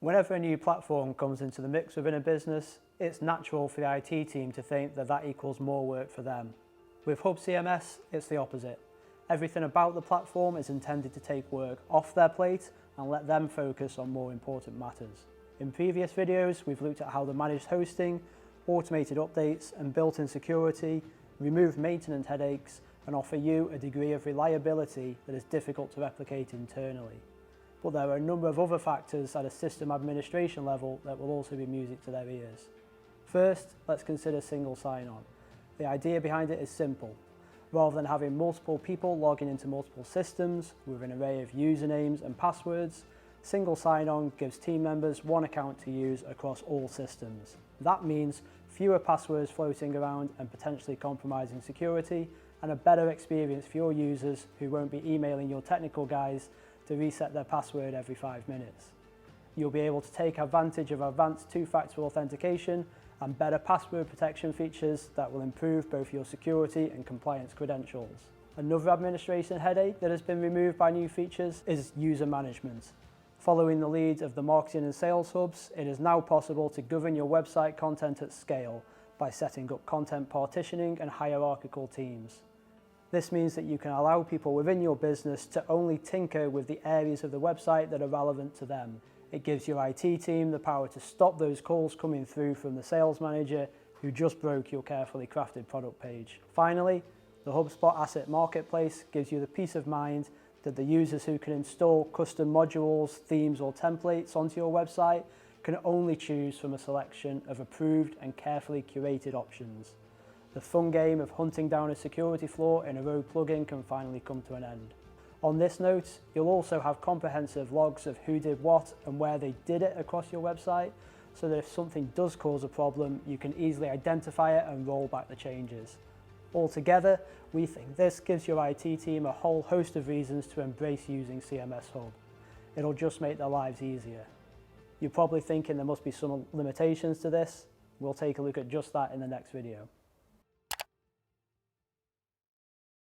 Whenever a new platform comes into the mix within a business, it's natural for the IT team to think that that equals more work for them. With Hub CMS, it's the opposite. Everything about the platform is intended to take work off their plate and let them focus on more important matters. In previous videos, we've looked at how the managed hosting, automated updates and built-in security remove maintenance headaches and offer you a degree of reliability that is difficult to replicate internally. But there are a number of other factors at a system administration level that will also be music to their ears. First, let's consider single sign-on. The idea behind it is simple. Rather than having multiple people logging into multiple systems with an array of usernames and passwords, single sign-on gives team members one account to use across all systems. That means fewer passwords floating around and potentially compromising security, and a better experience for your users who won't be emailing your technical guys to reset their password every 5 minutes. You'll be able to take advantage of advanced two-factor authentication and better password protection features that will improve both your security and compliance credentials. Another administration headache that has been removed by new features is user management. Following the lead of the marketing and sales hubs, it is now possible to govern your website content at scale by setting up content partitioning and hierarchical teams. This means that you can allow people within your business to only tinker with the areas of the website that are relevant to them. It gives your IT team the power to stop those calls coming through from the sales manager who just broke your carefully crafted product page. Finally, the HubSpot Asset Marketplace gives you the peace of mind that the users who can install custom modules, themes or templates onto your website can only choose from a selection of approved and carefully curated options. The fun game of hunting down a security flaw in a rogue plugin can finally come to an end. On this note, you'll also have comprehensive logs of who did what and where they did it across your website, so that if something does cause a problem, you can easily identify it and roll back the changes. Altogether, we think this gives your IT team a whole host of reasons to embrace using CMS Hub. It'll just make their lives easier. You're probably thinking there must be some limitations to this. We'll take a look at just that in the next video.